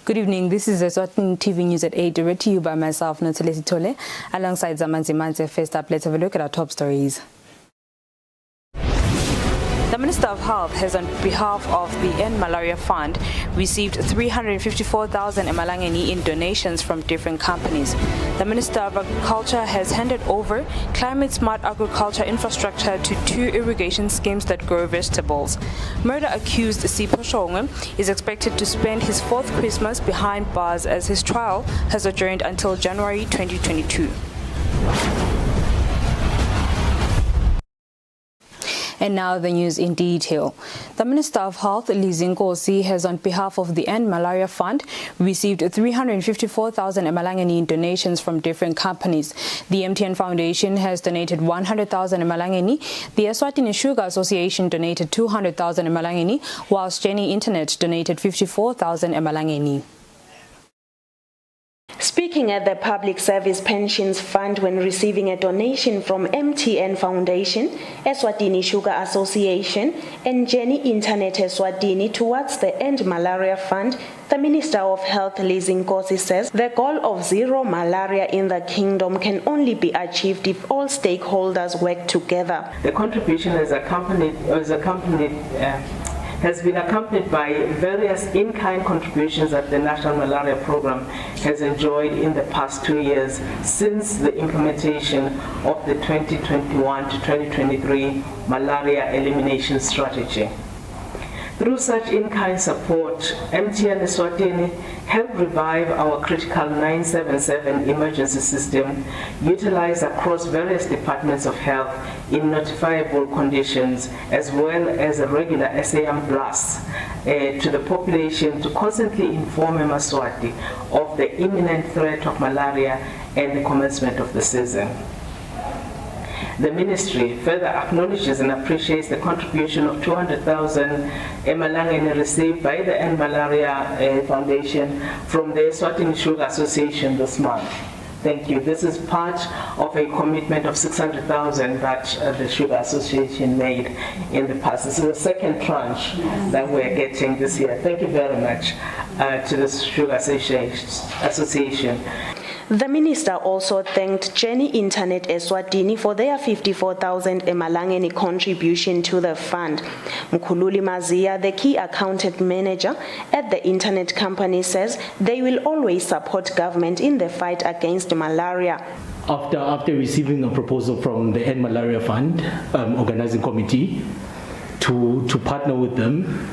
Good evening, this is Eswatini TV News at 8, read to you by myself, Nothelesi Tole, alongside Zamanzi Manze. First up, let's have a look at our top stories. The Minister of Health has, on behalf of the End Malaria Fund, received 354,000 emalangeni in donations from different companies. The Minister of Agriculture has handed over climate-smart agriculture infrastructure to 2 irrigation schemes that grow vegetables. Murder-accused Sipho Shongwe is expected to spend his 4th Christmas behind bars as his trial has adjourned until January 2022. And now the news in detail. The Minister of Health, Lizinkosi, has, on behalf of the End Malaria Fund, received 354,000 emalangeni in donations from different companies. The MTN Foundation has donated 100,000 emalangeni. The Eswatini Sugar Association donated 200,000 emalangeni, whilst Jenny Internet donated 54,000 emalangeni. Speaking at the Public Service Pensions Fund when receiving a donation from MTN Foundation, Eswatini Sugar Association and Jenny Internet Eswatini towards the End Malaria Fund, the Minister of Health, Lizinkosi, says the goal of zero malaria in the kingdom can only be achieved if all stakeholders work together. The contribution has been accompanied by various in-kind contributions that the National Malaria Program has enjoyed in the past 2 years since the implementation of the 2021 to 2023 Malaria Elimination Strategy. Through such in-kind support, MTN Eswatini helped revive our critical 977 emergency system utilized across various departments of health in notifiable conditions, as well as a regular SAM blast to the population to constantly inform Eswatini of the imminent threat of malaria and the commencement of the season. The Ministry further acknowledges and appreciates the contribution of 200,000 emalangeni received by the End Malaria Foundation from the Eswatini Sugar Association this month. Thank you. This is part of a commitment of 600,000 that the Sugar Association made in the past. This is the second tranche that we're getting this year. Thank you very much to the Sugar Association. The Minister also thanked Jenny Internet Eswatini for their 54,000 emalangeni contribution to the fund. Mkhululi Mazia, the key accountant manager at the internet company, says they will always support government in the fight against malaria. After receiving a proposal from the End Malaria Fund organizing committee to partner with them,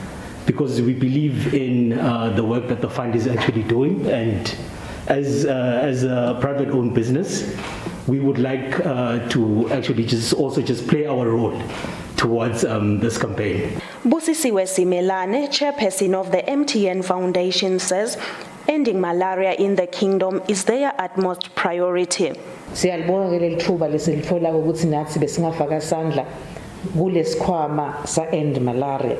because we believe in the work that the fund is actually doing, and as a private-owned business, we would like to actually just play our role towards this campaign. Busisiwe Simelane, chairperson of the MTN Foundation, says ending malaria in the kingdom is their utmost priority. Siyalibonga ke leli thuba lesilithola ukuthi nathi besingafaka isandla kulesikhwama sa end malaria.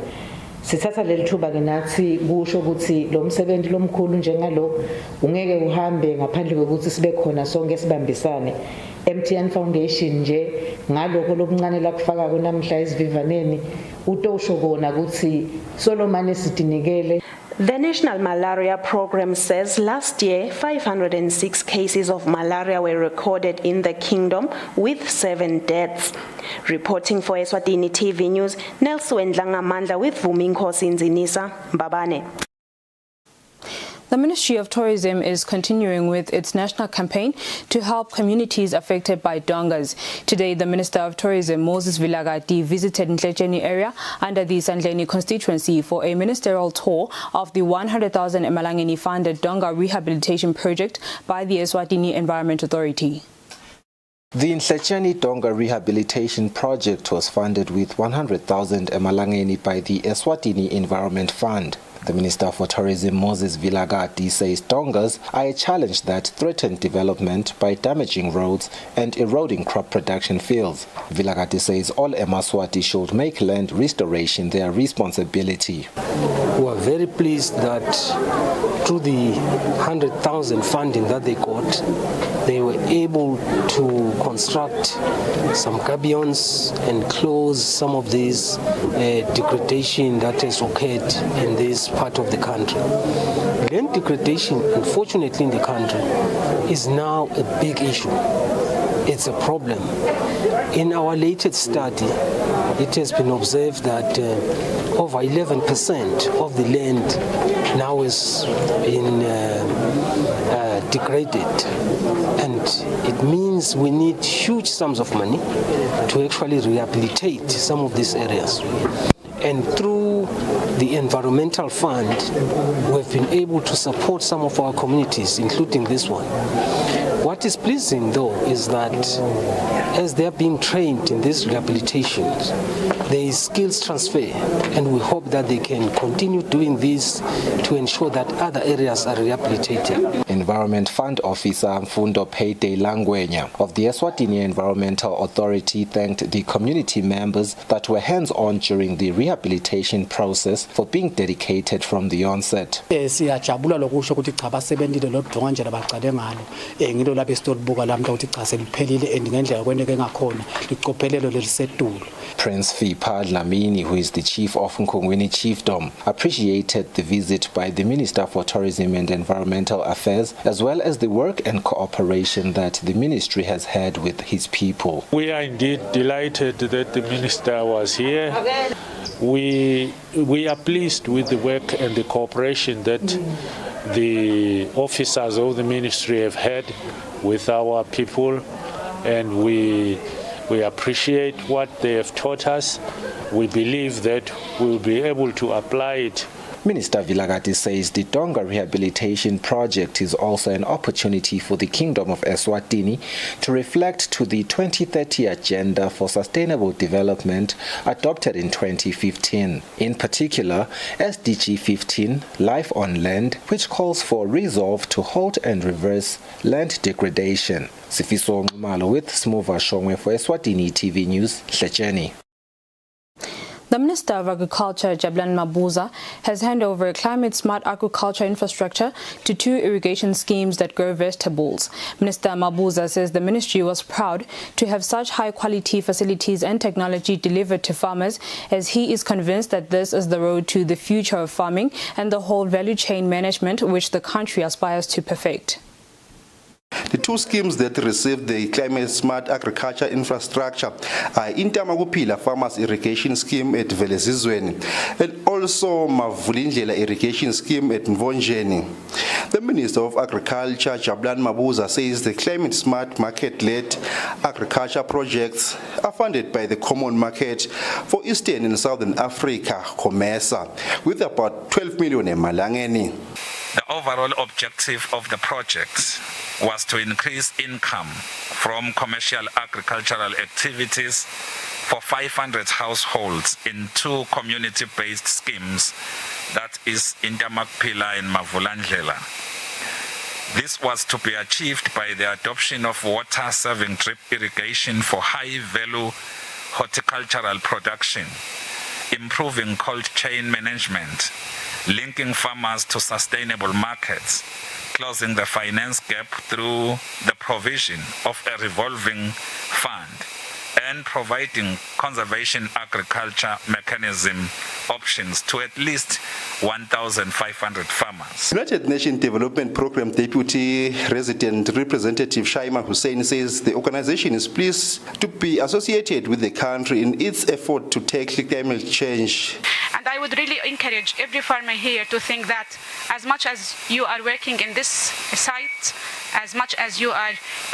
Sithatha leli thuba ke nathi kusho ukuthi lo msebenzi lomkhulu njengalo ungeke uhambe ngaphandle kokuthi sibe khona sonke sibambisane. MTN Foundation nje ngalokho lokuncane la kufaka kunamhla esivivaneni utosho kona ukuthi Solomon esidinikele. The National Malaria Program says last year 506 cases of malaria were recorded in the kingdom with 7 deaths. Reporting for Eswatini TV News, Nelson Dlangamandla with Vuminkosi Nzinisa, Mbabane. The Ministry of Tourism is continuing with its national campaign to help communities affected by Dongas. Today, the Minister of Tourism, Moses Vilagati, visited Ntlecheni area under the Sandleni constituency for a ministerial tour of the 100,000 emalangeni funded Donga rehabilitation project by the Eswatini Environment Authority. The Eswatini Donga Rehabilitation Project was funded with 100,000 emalangeni by the Eswatini Environment Fund. The Minister for Tourism, Moses Vilagati, says Dongas are a challenge that threaten development by damaging roads and eroding crop production fields. Vilagati says all Emaswati should make land restoration their responsibility. We are very pleased that through the 100,000 funding that they got, they were able to construct some gabions and close some of this degradation that has occurred in this part of the country. Land degradation, unfortunately, in the country is now a big issue. It's a problem. In our latest study, it has been observed that over 11% of the land now is been degraded, and it means we need huge sums of money to actually rehabilitate some of these areas. And through the Environmental Fund, we've been able to support some of our communities, including this one. What is pleasing, though, is that as they're being trained in these rehabilitations, there is skills transfer, and we hope that they can continue doing this to ensure that other areas are rehabilitated. Environment Fund Officer Mfundo Payday Langwenya of the Eswatini Environmental Authority thanked the community members that were hands-on during the rehabilitation process for being dedicated from the onset. Siyajabula lokusho ukuthi cha basebenzile lo Donga nje labaqale ngalo ngilo lapha esitolibuka lami ukuthi cha seliphelile ngendlela kweneke ngakhona liqophelelo lelisedulo. Prince Fipa Dlamini, who is the chief of Nkongweni Chiefdom, appreciated the visit by the Minister for Tourism and Environmental Affairs, as well as the work and cooperation that the ministry has had with his people. We are indeed delighted that the minister was here. We are pleased with the work and the cooperation that the officers of the ministry have had with our people, and we appreciate what they have taught us. We believe that we will be able to apply it. Minister Vilagati says the Donga rehabilitation project is also an opportunity for the Kingdom of Eswatini to reflect to the 2030 Agenda for Sustainable Development adopted in 2015. In particular, SDG 15, Life on Land, which calls for resolve to halt and reverse land degradation. Sifiso Ngumalo with Smuva Shongwe for Eswatini TV News, Eswatini. The Minister of Agriculture, Jabulani Mabuza, has handed over climate-smart agriculture infrastructure to 2 irrigation schemes that grow vegetables. Minister Mabuza says the ministry was proud to have such high-quality facilities and technology delivered to farmers, as he is convinced that this is the road to the future of farming and the whole value chain management which the country aspires to perfect. The 2 schemes that received the climate smart agriculture infrastructure are Intamakupila Farmers Irrigation Scheme at Velezizweni and also Mavulindlela Irrigation Scheme at Mvonjeni. The Minister of Agriculture, Jabulani Mabuza, says the climate smart market-led agriculture projects are funded by the Common Market for Eastern and Southern Africa, COMESA, with about 12 million emalangeni. The overall objective of the project was to increase income from commercial agricultural activities for 500 households in 2 community-based schemes, that is Intamakupila and Mavulandlela. This was to be achieved by the adoption of water-saving drip irrigation for high-value horticultural production, improving cold chain management, linking farmers to sustainable markets, closing the finance gap through the provision of a revolving fund, and providing conservation agriculture mechanism options to at least 1,500 farmers. United Nations Development Programme Deputy Resident Representative Shaima Hussein says the organization is pleased to be associated with the country in its effort to tackle climate change. And I would really encourage every farmer here to think that as much as you are working in this site, as much as you are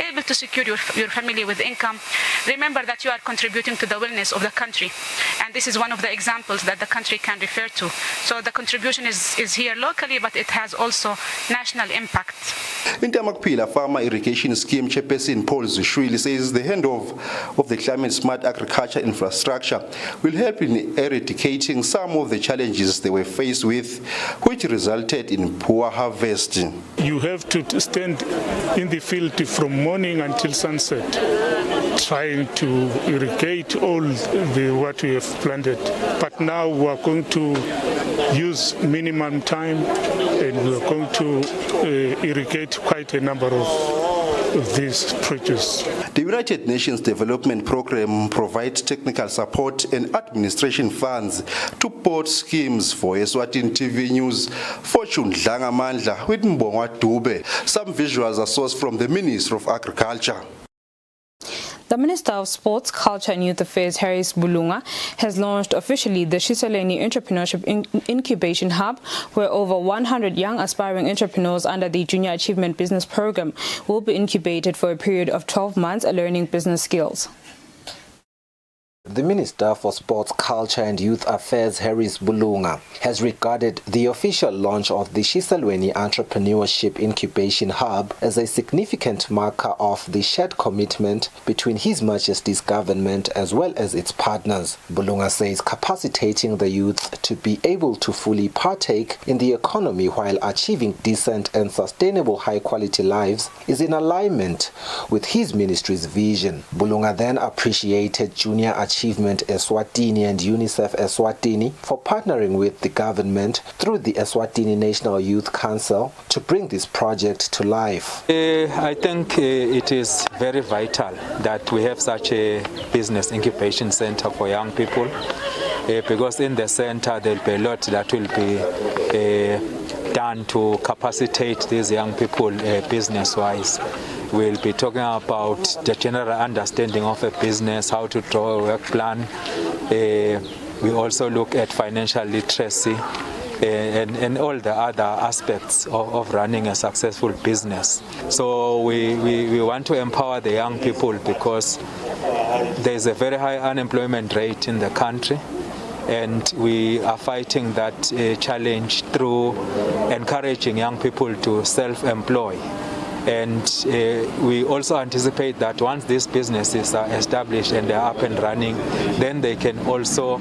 able to secure your family with income, remember that you are contributing to the wellness of the country. And this is one of the examples that the country can refer to. So the contribution is here locally, but it has also national impact. Intamakupila Farmer Irrigation Scheme Chairperson Paul Zushwili says the handover of the climate-smart agriculture infrastructure will help in eradicating some of the challenges they were faced with, which resulted in poor harvest. You have to stand in the field from morning until sunset, trying to irrigate all what we have planted. But now we are going to use minimum time, and we are going to irrigate quite a number of this produce. The United Nations Development Programme provides technical support and administration funds to both schemes. For Eswatini TV News, Fortune Dlangamandla with Mbongwa Dube. Some visuals are sourced from the Ministry of Agriculture. The Minister of Sports, Culture and Youth Affairs, Harris Bulunga, has launched officially the Shiseleni Entrepreneurship Incubation Hub, where over 100 young aspiring entrepreneurs under the Junior Achievement Business Program will be incubated for a period of 12 months learning business skills. The Minister for Sports, Culture and Youth Affairs, Harris Bulunga, has regarded the official launch of the Shiselweni Entrepreneurship Incubation Hub as a significant marker of the shared commitment between His Majesty's government as well as its partners. Bulunga says capacitating the youth to be able to fully partake in the economy while achieving decent and sustainable high-quality lives is in alignment with his ministry's vision. Bulunga then appreciated Junior Achievement Eswatini and UNICEF Eswatini for partnering with the government through the Eswatini National Youth Council to bring this project to life. I think it is very vital that we have such a business incubation center for young people because in the center there will be a lot that will be done to capacitate these young people business-wise. We'll be talking about the general understanding of a business, how to draw a work plan. We also look at financial literacy and all the other aspects of running a successful business. So we want to empower the young people because there's a very high unemployment rate in the country. And we are fighting that challenge through encouraging young people to self-employ. And we also anticipate that once these businesses are established and they're up and running, then they can also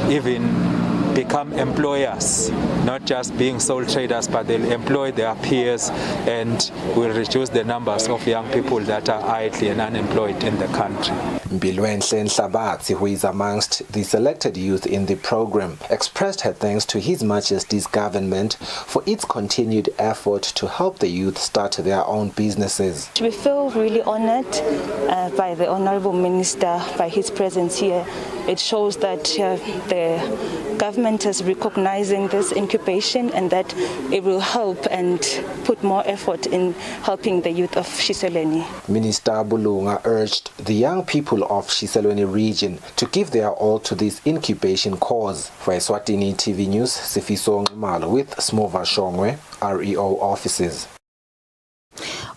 even become employers, not just being sole traders, but they'll employ their peers and will reduce the numbers of young people that are idle and unemployed in the country. Mbilwenhle Nhlabathi, who is amongst the selected youth in the program, expressed her thanks to His Majesty's government for its continued effort to help the youth start their own businesses. We feel really honored by the Honorable Minister, by his presence here. It shows that the government is recognizing this incubation and that it will help and put more effort in helping the youth of Shiselweni. Minister Bulunga urged the young people of Shiselweni region to give their all to this incubation cause. For Eswatini TV News, Sifiso Ngumalo with Smova Shongwe, REO offices.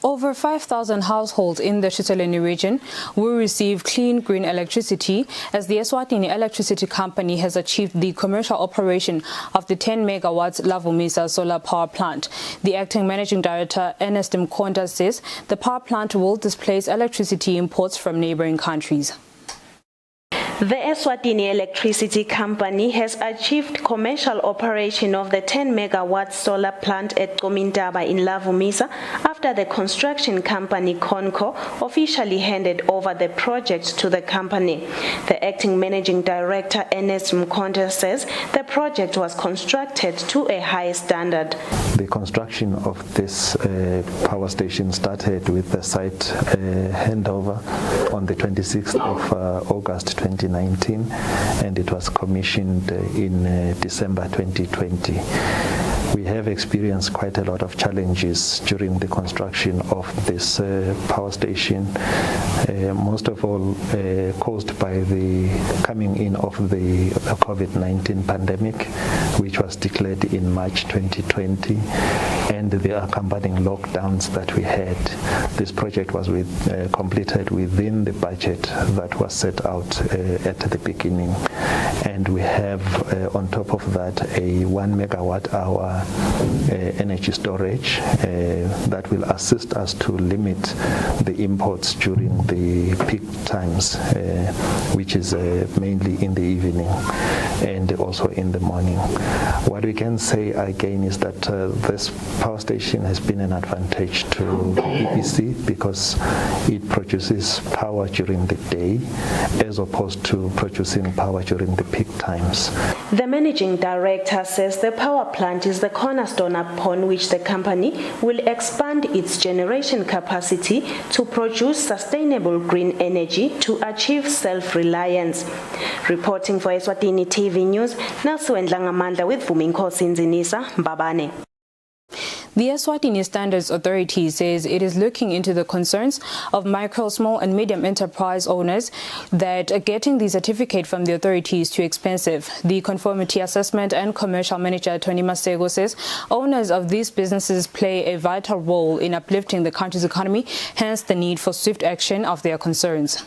Over 5,000 households in the Shiselweni region will receive clean green electricity as the Eswatini Electricity Company has achieved the commercial operation of the 10 megawatts Lavumisa solar power plant. The acting managing director, Ernest Mkonda, says the power plant will displace electricity imports from neighboring countries. The Eswatini Electricity Company has achieved commercial operation of the 10 megawatt solar plant at Komintaba in Lavumisa after the construction company Conco officially handed over the project to the company. The acting managing director Ernest Mkonda says the project was constructed to a high standard. The construction of this power station started with the site handover on the 26th of August 2019, and it was commissioned in December 2020. We have experienced quite a lot of challenges during the construction of this power station, most of all caused by the coming in of the COVID-19 pandemic, which was declared in March 2020, and the accompanying lockdowns that we had. This project was completed within the budget that was set out at the beginning, and we have on top of that a 1 megawatt hour energy storage that will assist us to limit the imports during the peak times, which is mainly in the evening and also in the morning. What we can say again is that this power station has been an advantage to EPC because it produces power during the day as opposed to producing power during the peak times. The managing director says the power plant is the cornerstone upon which the company will expand its generation capacity to produce sustainable green energy to achieve self-reliance. Reporting for Eswatini TV News, Nelson Ngamandla with Vuminkosi Nzinisa, Mbabane. The Eswatini Standards Authority says it is looking into the concerns of micro, small and medium enterprise owners that getting the certificate from the authority is too expensive. The Conformity Assessment and Commercial Manager Tony Masego says owners of these businesses play a vital role in uplifting the country's economy, hence the need for swift action of their concerns.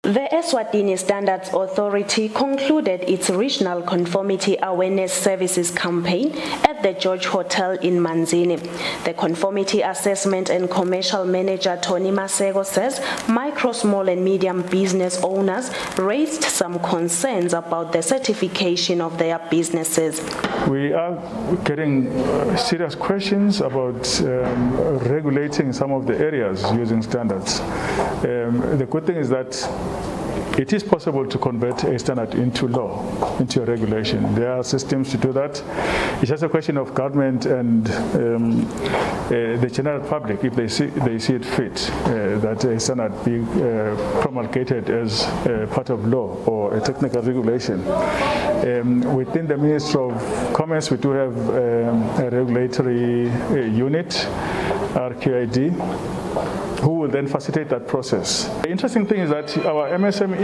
The Eswatini Standards Authority concluded its Regional Conformity Awareness Services campaign at the George Hotel in Manzini. The Conformity Assessment and Commercial Manager Tony Masego says micro, small and medium business owners raised some concerns about the certification of their businesses. We are getting serious questions about regulating some of the areas using standards. The good thing is that it is possible to convert a standard into law, into a regulation. There are systems to do that. It's just a question of government and the general public, if they see it fit, that a standard be promulgated as part of law or a technical regulation. Within the Ministry of Commerce, we do have a regulatory unit, RQID, who will then facilitate that process. The interesting thing is that our MSME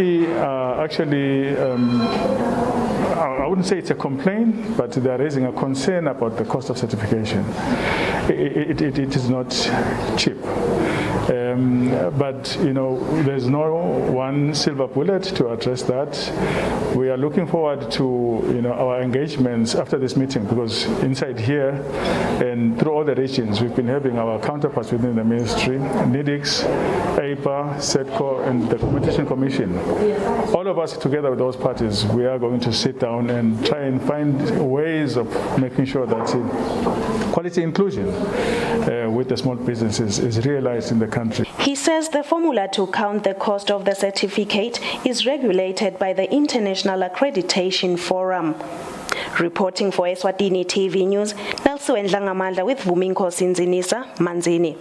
actually, I wouldn't say it's a complaint, but they're raising a concern about the cost of certification. It is not cheap. But you know, there's no one silver bullet to address that. We are looking forward to our engagements after this meeting, because inside here and through all the regions, we've been having our counterparts within the ministry, NIDIX, APA, SETCO, and the Competition Commission. All of us together with those parties, we are going to sit down and try and find ways of making sure that quality inclusion with the small businesses is realized in the country. He says the formula to count the cost of the certificate is regulated by the International Accreditation Forum. Reporting for Eswatini TV News, Nelson Ngamandla with Vuminkosi Nzinisa, Manzini.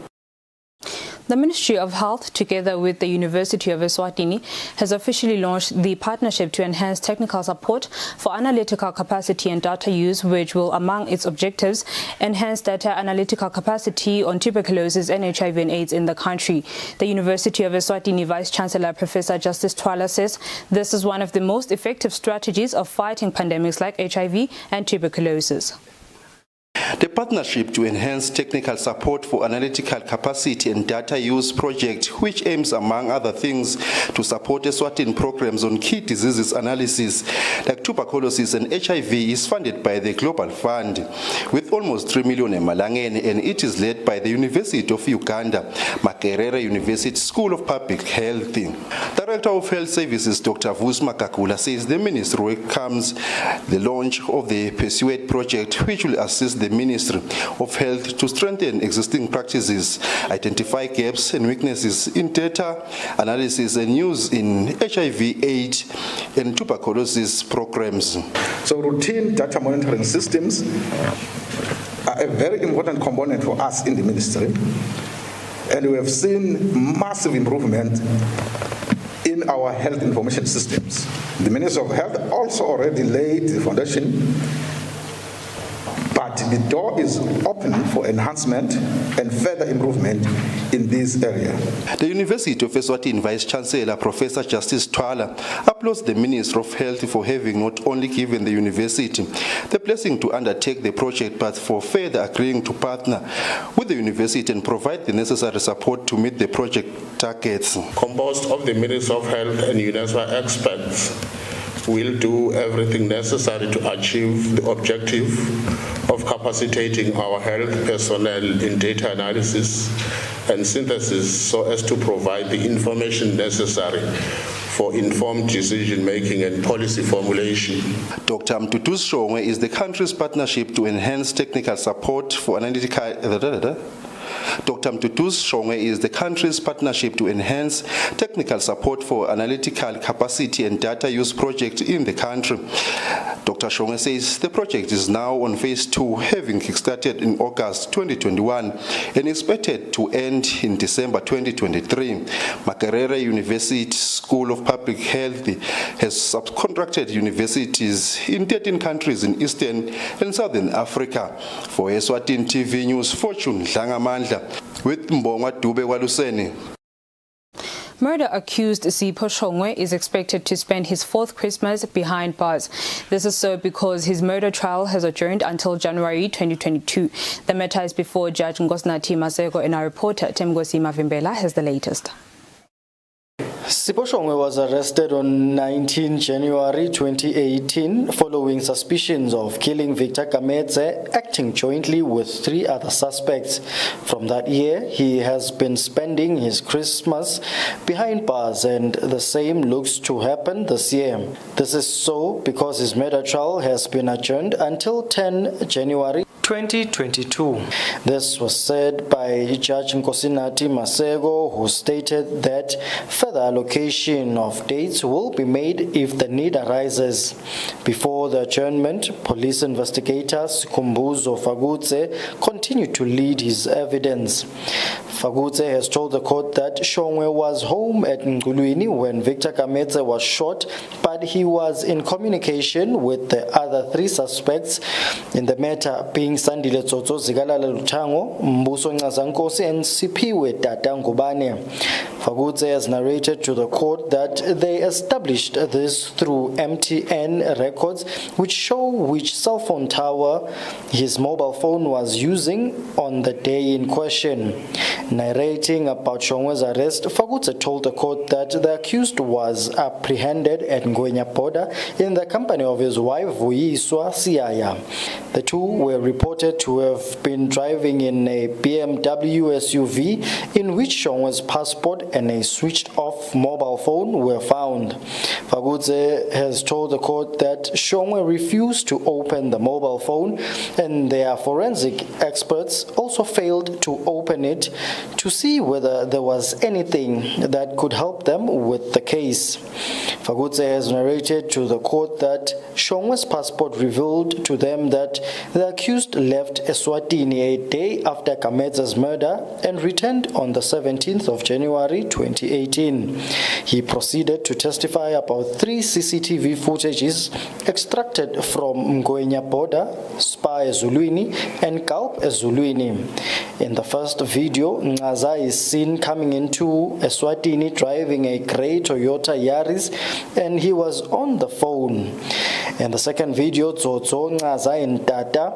The Ministry of Health, together with the University of Eswatini, has officially launched the partnership to enhance technical support for analytical capacity and data use, which will, among its objectives, enhance data analytical capacity on tuberculosis and HIV and AIDS in the country. The University of Eswatini Vice-Chancellor Professor Justice Twala says this is one of the most effective strategies of fighting pandemics like HIV and tuberculosis. The partnership to enhance technical support for analytical capacity and data use project, which aims, among other things, to support Eswatini programs on key diseases analysis like tuberculosis and HIV, is funded by the Global Fund with almost 3 million emalangeni, and it is led by the University of Uganda, Makerere University School of Public Health. Director of Health Services, Dr. Vusma Kakula, says the ministry welcomes the launch of the Persuade project, which will assist the Ministry of Health to strengthen existing practices, identify gaps and weaknesses in data analysis and use in HIV, AIDS and tuberculosis programs. So routine data monitoring systems are a very important component for us in the ministry, and we have seen massive improvement in our health information systems. The Ministry of Health also already laid the foundation, but the door is open for enhancement and further improvement in this area. The University of Eswatini Vice-Chancellor Professor Justice Twala applauds the Minister of Health for having not only given the university the blessing to undertake the project, but for further agreeing to partner with the university and provide the necessary support to meet the project targets. Composed of the Ministry of Health and UNESCO experts, will do everything necessary to achieve the objective of capacitating our health personnel in data analysis and synthesis so as to provide the information necessary for informed decision-making and policy formulation. Dr. Mtutu Shongwe is the country's partnership to enhance technical support for analytical... Dr. Mtutu Shongwe is the country's partnership to enhance technical support for analytical capacity and data use project in the country. Dr. Shongwe says the project is now on phase 2, having kickstarted in August 2021 and expected to end in December 2023. Malaria University School of Public Health has subcontracted universities in 13 countries in Eastern and Southern Africa. For Eswatini TV News, Fortune Dlangamandla with Mbonga Dube Waluseni. Murder accused Sipho Shongwe is expected to spend his 4th Christmas behind bars. This is so because his murder trial has adjourned until January 2022. The matter is before Judge Nkosinathi Maseko, and our reporter Temgosi Mavimbela has the latest. Sipho Shongwe was arrested on 19 January 2018 following suspicions of killing Victor Kamedze, acting jointly with 3 other suspects. From that year, he has been spending his Christmas behind bars, and the same looks to happen this year. This is so because his murder trial has been adjourned until 10 January 2022. This was said by Judge Nkosinathi Maseko, who stated that further allocation of dates will be made if the need arises. Before the adjournment, police investigators Kumbuzo Fagutse continued to lead his evidence. Fagutse has told the court that Shongwe was home at Ngulwini when Victor Kamedze was shot, but he was in communication with the other 3 suspects in the matter, being Sandile Tsotso, Zigalala Lutango, Mbuso Nqazankosi, and Sipiwe Tata Ngubane. Fagutse has narrated to the court that they established this through MTN records, which show which cell phone tower his mobile phone was using on the day in question. Narrating about Shongwe's arrest, Fagutse told the court that the accused was apprehended at Ngwenya border in the company of his wife Vuyiswa Siaya. The 2 were reported to have been driving in a BMW SUV in which Shongwe's passport and a switched-off mobile phone were found. Fagutse has told the court that Shongwe refused to open the mobile phone, and their forensic experts also failed to open it to see whether there was anything that could help them with the case. Fagutse has narrated to the court that Shongwe's passport revealed to them that the accused left Eswatini a day after Kamedze's murder and returned on the 17th of January 2018. He proceeded to testify about 3 CCTV footages extracted from Ngwenya border, Spa Ezulwini, and Kalp Ezulwini. In the first video, Nqaza is seen coming into Eswatini driving a grey Toyota Yaris, and he was on the phone. In the second video, Tsotso, Nqaza, and Tata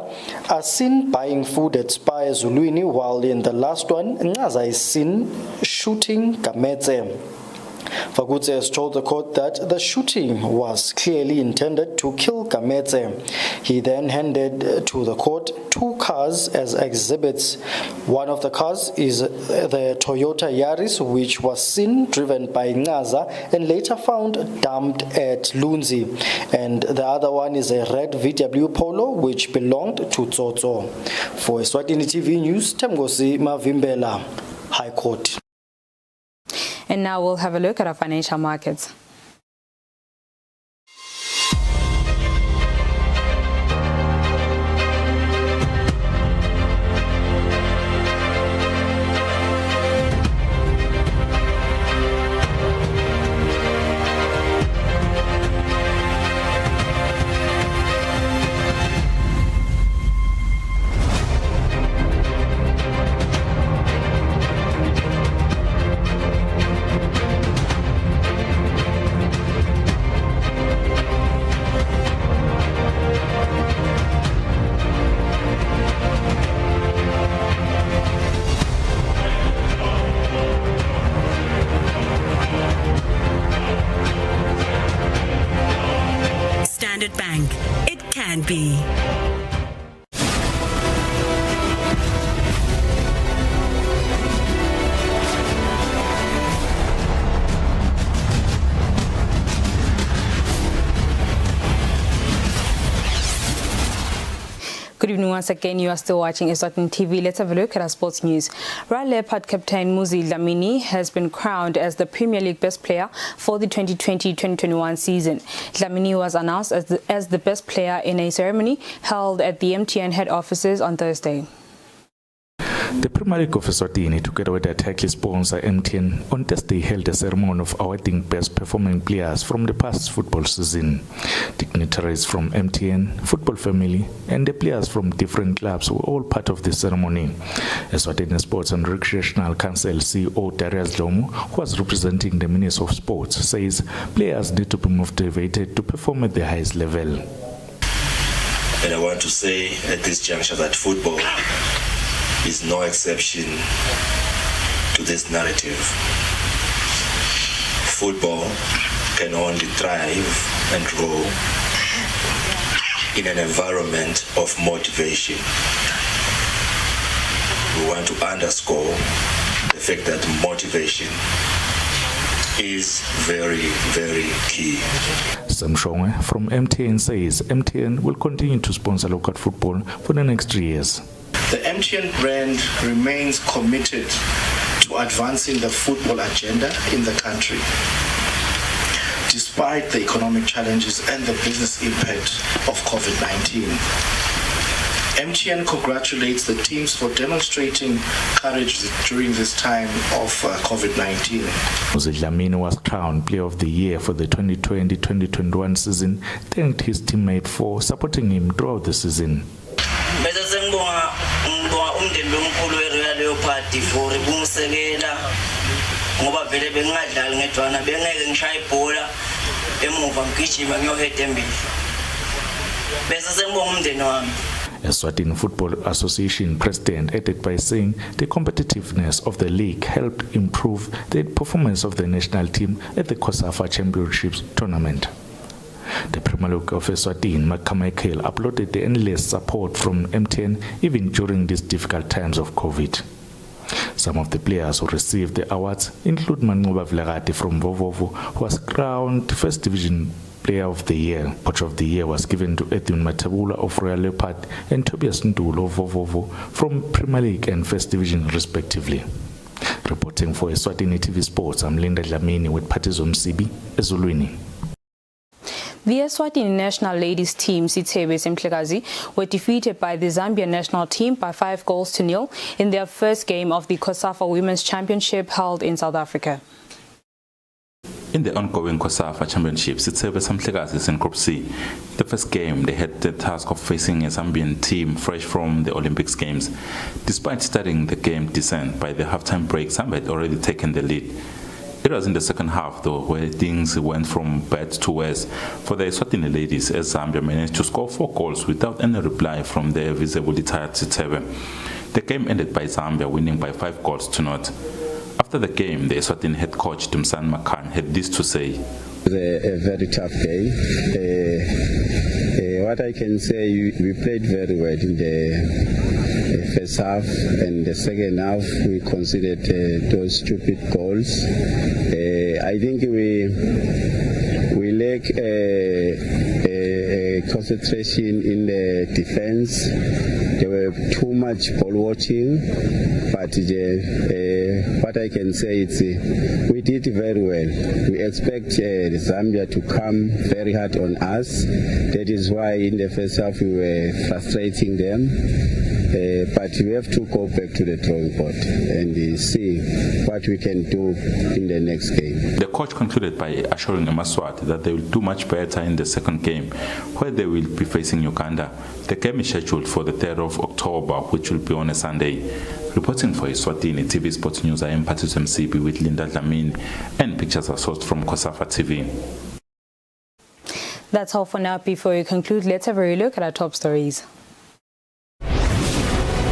are seen buying food at Spa Ezulwini, while in the last one, Nqaza is seen shooting Kamedze. Fagutse has told the court that the shooting was clearly intended to kill Kamedze. He then handed to the court 2 cars as exhibits. One of the cars is the Toyota Yaris, which was seen driven by Nqaza and later found dumped at Lunzi. And the other one is a red VW Polo, which belonged to Tsotso. For Eswatini TV News, Temgosi Mavimbela, High Court. And now we'll have a look at our financial markets. Good evening once again. You are still watching Eswatini TV. Let's have a look at our sports news. Royal Leopard captain Muzi Dlamini has been crowned as the Premier League best player for the 2020-2021 season. Dlamini was announced as the best player in a ceremony held at the MTN head offices on Thursday. The Premier League of Eswatini, together with their title sponsor MTN, on Thursday held a ceremony of awarding best performing players from the past football season. Dignitaries from MTN, football family, and the players from different clubs were all part of the ceremony. Eswatini Sports and Recreational Council CEO Darius Dlomo, who was representing the Minister of Sports, says players need to be motivated to perform at the highest level. And I want to say at this juncture that football is no exception to this narrative. Football can only thrive and grow in an environment of motivation. We want to underscore the fact that motivation is very, very key. Sam Shongwe from MTN says MTN will continue to sponsor local football for the next 3 years. The MTN brand remains committed to advancing the football agenda in the country. Despite the economic challenges and the business impact of COVID-19, MTN congratulates the teams for demonstrating courage during this time of COVID-19. Muzi Dlamini was crowned Player of the Year for the 2020-2021 season, thanked his teammate for supporting him throughout the season. Bese sengibonga umndeni lomkhulu weRoyal Leopard for ukungisekela ngoba vele bengingadlali ngedwana bengeke ngishaye ibhola emuva ngigijima ngiyoheda embili. Bese sengibonga umndeni wami. Eswatini Football Association president added by saying the competitiveness of the league helped improve the performance of the national team at the COSAFA Championships tournament. The Premier League of Eswatini, Michael, uploaded the endless support from MTN even during these difficult times of COVID. Some of the players who received the awards include Mangoba Vilagati from Vovovo, who was crowned First Division Player of the Year. Coach of the Year was given to Edwin Matabula of Royal Leopard and Tobias Ndulo of Vovovo from Premier League and First Division respectively. Reporting for Eswatini TV Sports, I'm Linda Dlamini with Patizo Msibi, Ezulwini. The Eswatini national ladies team, Sithebe Semhlekazi, were defeated by the Zambian national team by 5-0 in their first game of the COSAFA Women's Championship held in South Africa. In the ongoing COSAFA Championship, Sithebe Semhlekazi is in Group C. The first game, they had the task of facing a Zambian team fresh from the Olympics Games. Despite starting the game decent, by the halftime break, Zambia had already taken the lead. It was in the second half, though, where things went from bad to worse for the Eswatini ladies, as Zambia managed to score 4 goals without any reply from their visibly tired Sithebe. The game ended by Zambia winning by 5-0. After the game, the Eswatini head coach Dumsan Makan had this to say. It was a very tough game. What I can say, we played very well in the first half, and the second half we conceded those stupid goals. I think we lack concentration in the defense. There were too much ball watching, but what I can say is we did very well. We expect Zambia to come very hard on us. That is why in the first half we were frustrating them. But we have to go back to the drawing board and see what we can do in the next game. The coach concluded by assuring Eswatini that they will do much better in the second game, where they will be facing Uganda. The game is scheduled for the 3rd of October, which will be on a Sunday. Reporting for Eswatini TV Sports News, I am Patizo Msibi with Linda Dlamini, and pictures are sourced from COSAFA TV. That's all for now. Before we conclude, let's have a look at our top stories.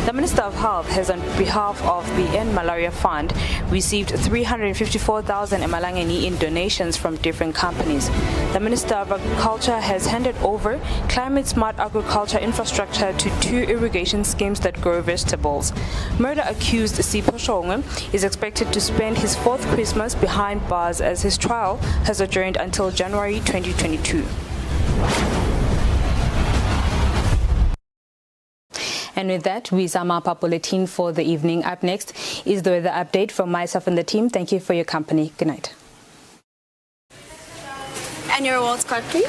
The Minister of Health has, on behalf of the End Malaria Fund, received 354,000 emalangeni in donations from different companies. The Minister of Agriculture has handed over climate-smart agriculture infrastructure to 2 irrigation schemes that grow vegetables. Murder-accused Sipho Shongwe is expected to spend his 4th Christmas behind bars as his trial has adjourned until January 2022. And with that, we sum up our bulletin for the evening. Up next is the weather update from myself and the team. Thank you for your company. Good night. And your awards card, please.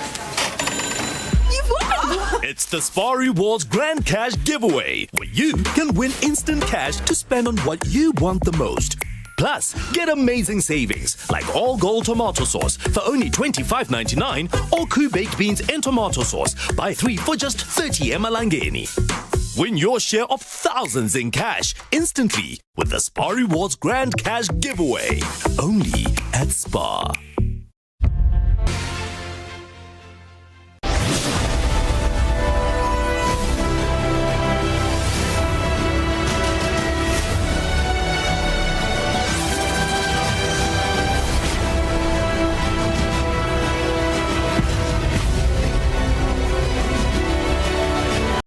You've won! It's the Spar Rewards Grand Cash Giveaway, where you can win instant cash to spend on what you want the most. Plus, get amazing savings like all gold tomato sauce for only $25.99 or Coup baked beans and tomato sauce. Buy 3 for just 30 emalangeni. Win your share of thousands in cash instantly with the Spar Rewards Grand Cash Giveaway. Only at Spar.